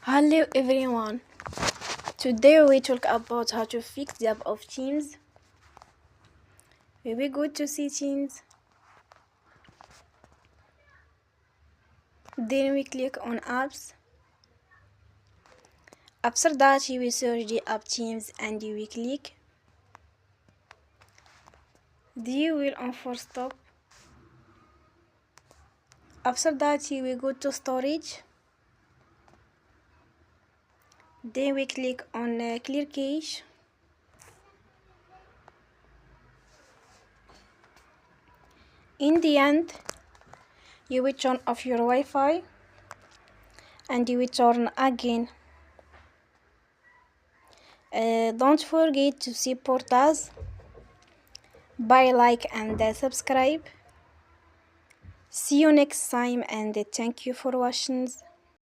Hello everyone. Today we talk about how to fix the app of Teams. We go to settings. Then we click on apps. After that we search the app Teams and we click. Then you will on for stop. After that we go to storage. Then we click on clear cache. In the end, you will turn off your Wi-Fi and you will turn again. Don't forget to support us by like and subscribe. See you next time and thank you for watching.